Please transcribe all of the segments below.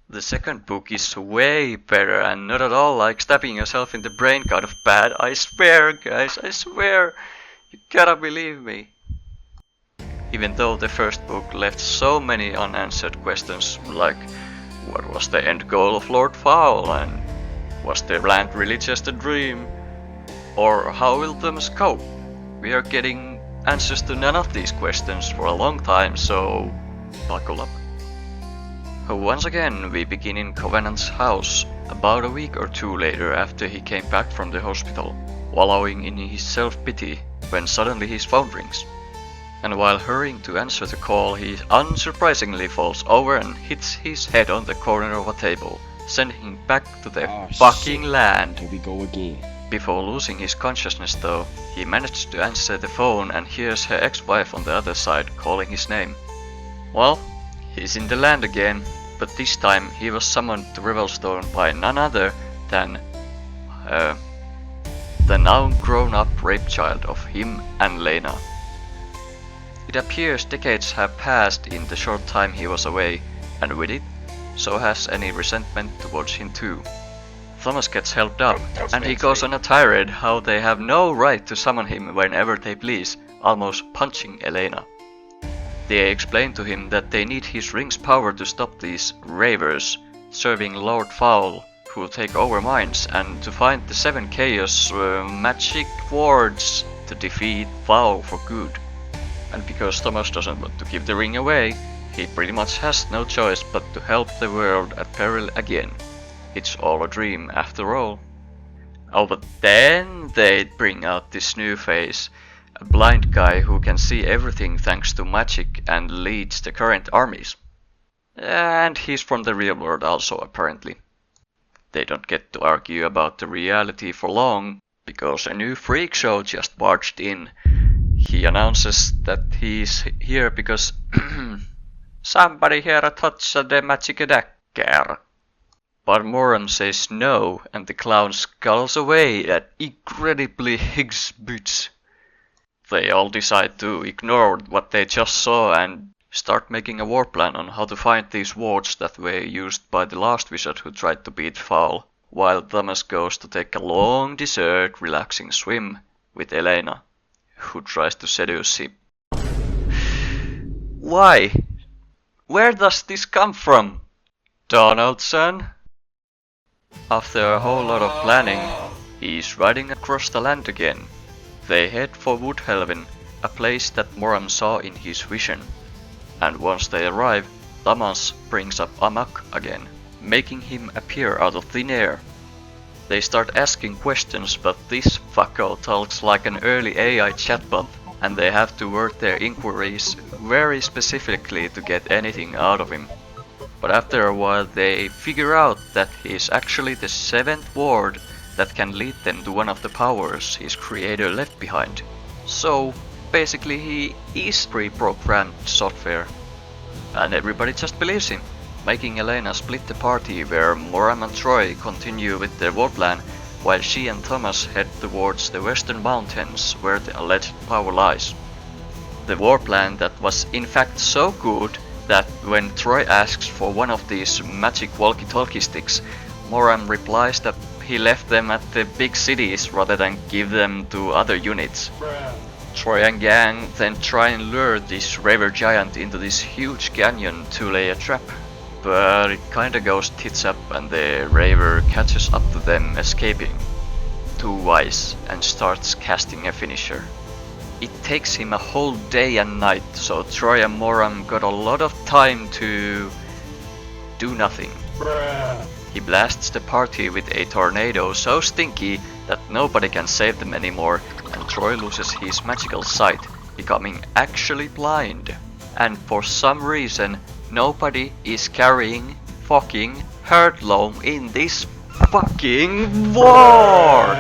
The second book is way better and not at all like stabbing yourself in the brain kind of bad. I swear, guys, I swear. You gotta believe me. Even though the first book left so many unanswered questions, like what was the end goal of Lord Fowl, and was the land really just a dream, or how will Thomas cope? We are getting answers to none of these questions for a long time, so buckle up. Once again, we begin in Covenant's house, about a week or two later after he came back from the hospital, wallowing in his self-pity when suddenly his phone rings. And while hurrying to answer the call, he unsurprisingly falls over and hits his head on the corner of a table, sending him back to the fucking land. Here we go again. Before losing his consciousness though, he manages to answer the phone and hears her ex-wife on the other side calling his name. Well, he's in the land again, but this time he was summoned to Revelstone by none other than the now grown-up rape child of him and Lena. It appears decades have passed in the short time he was away, and with it, so has any resentment towards him too. Thomas gets helped up, and he goes on a tirade how they have no right to summon him whenever they please, almost punching Elena. They explain to him that they need his ring's power to stop these ravers, serving Lord Fowl, who will take over minds, and to find the 7 Chaos magic wards to defeat Fowl for good. And because Thomas doesn't want to give the ring away, he pretty much has no choice but to help the world at peril again. It's all a dream after all. Oh, but then they bring out this new face, a blind guy who can see everything thanks to magic and leads the current armies. And he's from the real world also, apparently. They don't get to argue about the reality for long, because a new freak show just barged in. He announces that he's here because somebody here touched the magic dagger. But Moram says no, and the clown skulls away at incredibly Higgs boots. They all decide to ignore what they just saw and start making a war plan on how to find these wards that were used by the last wizard who tried to beat Fowl, while Thomas goes to take a long dessert, relaxing swim with Elena, who tries to seduce him. Why? Where does this come from, Donaldson? After a whole lot of planning, he's riding across the land again. They head for Woodhelven, a place that Moram saw in his vision. And once they arrive, Thomas brings up Amok again, making him appear out of thin air. They start asking questions, but this fucko talks like an early AI chatbot, and they have to word their inquiries very specifically to get anything out of him. But after a while they figure out that he is actually the 7th ward that can lead them to one of the powers his creator left behind. So basically he is pre-programmed software. And everybody just believes him, making Elena split the party where Moram and Troy continue with their war plan, while she and Thomas head towards the western mountains where the alleged power lies. The war plan that was in fact so good that when Troy asks for one of these magic walkie-talkie sticks, Moram replies that he left them at the big cities rather than give them to other units. Troy and gang then try and lure this raver giant into this huge canyon to lay a trap, but it kinda goes tits up and the raver catches up to them escaping. Too wise and starts casting a finisher. It takes him a whole day and night, so Troy and Moram got a lot of time to do nothing. He blasts the party with a tornado so stinky that nobody can save them anymore, and Troy loses his magical sight, becoming actually blind. And for some reason, nobody is carrying fucking Herdloam in this fucking war!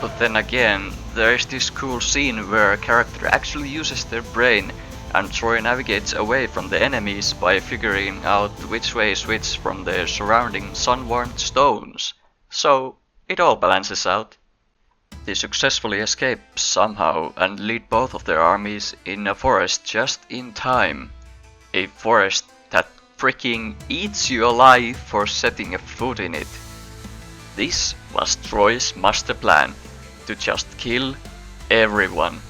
But then again, there is this cool scene where a character actually uses their brain, and Troy navigates away from the enemies by figuring out which way is which from the surrounding sun-warmed stones. So it all balances out. They successfully escape somehow and lead both of their armies in a forest just in time. A forest that freaking eats you alive for setting a foot in it. This was Troy's master plan, to just kill everyone.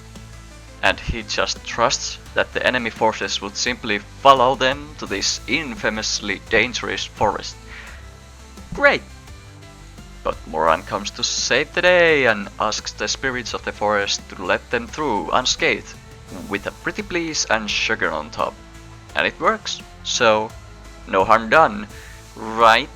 And he just trusts that the enemy forces would simply follow them to this infamously dangerous forest. Great! But Moran comes to save the day and asks the spirits of the forest to let them through unscathed, with a pretty please and sugar on top. And it works, so no harm done, right?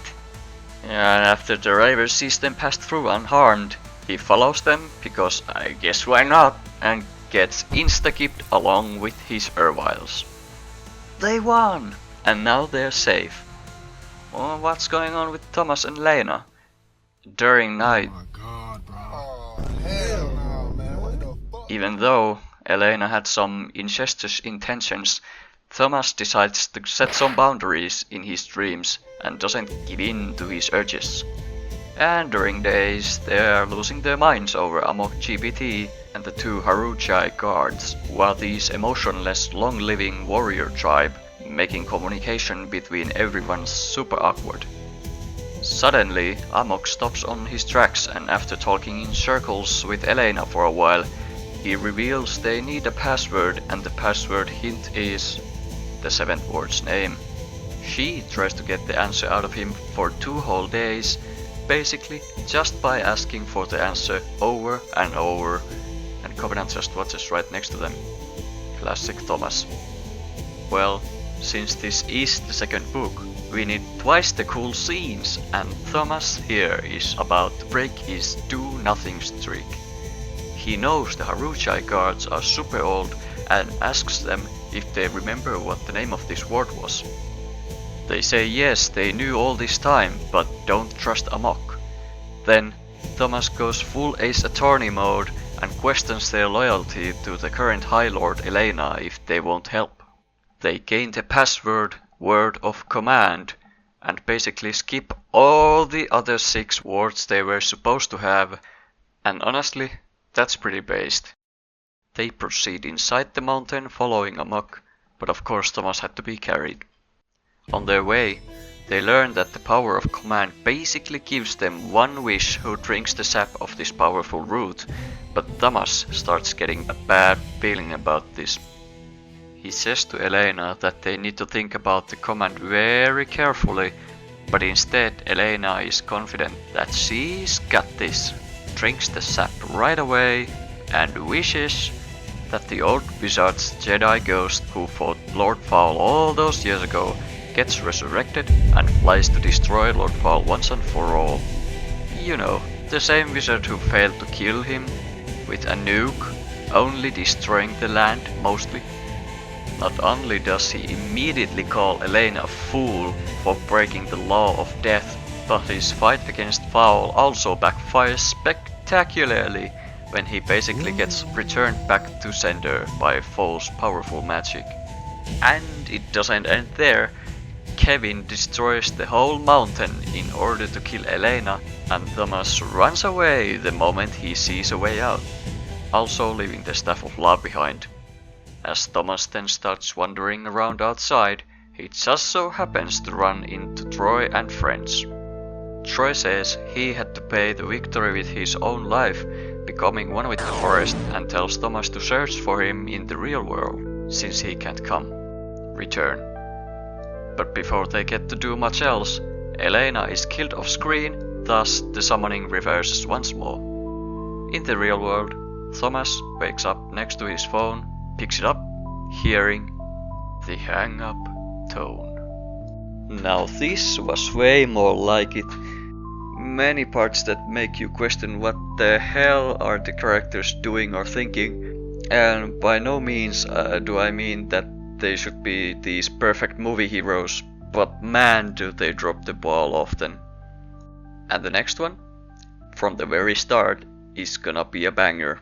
And after the driver sees them pass through unharmed, he follows them, because I guess why not, and gets insta-kipped along with his Erwiles. They won! And now they're safe. Well, what's going on with Thomas and Lena? During night, Oh my god, bro. Oh, hell no, man. What the fuck? even though Elena had some incestuous intentions, Thomas decides to set some boundaries in his dreams and doesn't give in to his urges. And during days, they are losing their minds over Amok GPT and the two Haruchai guards, while these emotionless, long-living warrior tribe, making communication between everyone super awkward. Suddenly, Amok stops on his tracks, and after talking in circles with Elena for a while, he reveals they need a password, and the password hint is the seventh word's name. She tries to get the answer out of him for 2 whole days, basically just by asking for the answer over and over, and Covenant just watches right next to them. Classic Thomas. Well, since this is the second book, we need twice the cool scenes, and Thomas here is about to break his do-nothing streak. He knows the Haruchai guards are super old and asks them if they remember what the name of this ward was. They say yes, they knew all this time, but don't trust Amok. Then Thomas goes full Ace Attorney mode and questions their loyalty to the current High Lord Elena if they won't help. They gain the password, word of command, and basically skip all the other 6 wards they were supposed to have, and honestly, that's pretty based. They proceed inside the mountain following Amok, but of course Thomas had to be carried. On their way, they learn that the power of command basically gives them one wish who drinks the sap of this powerful root, but Thomas starts getting a bad feeling about this. He says to Elena that they need to think about the command very carefully, but instead Elena is confident that she's got this, drinks the sap right away, and wishes that the old wizard's Jedi ghost who fought Lord Fowl all those years ago gets resurrected and flies to destroy Lord Fowl once and for all. You know, the same wizard who failed to kill him with a nuke, only destroying the land mostly. Not only does he immediately call Elena a fool for breaking the law of death, but his fight against Fowl also backfires spectacularly when he basically gets returned back to sender by Foul's powerful magic. And it doesn't end there. Kevin destroys the whole mountain in order to kill Elena, and Thomas runs away the moment he sees a way out, also leaving the Staff of Love behind. As Thomas then starts wandering around outside, he just so happens to run into Troy and friends. Troy says he had to pay the victory with his own life, becoming one with the forest, and tells Thomas to search for him in the real world, since he can't come. Return. But before they get to do much else, Elena is killed off screen, thus the summoning reverses once more. In the real world, Thomas wakes up next to his phone, picks it up, hearing the hang-up tone. Now this was way more like it. Many parts that make you question what the hell are the characters doing or thinking, and by no means do I mean that they should be these perfect movie heroes, but man do they drop the ball often. And the next one, from the very start, is gonna be a banger.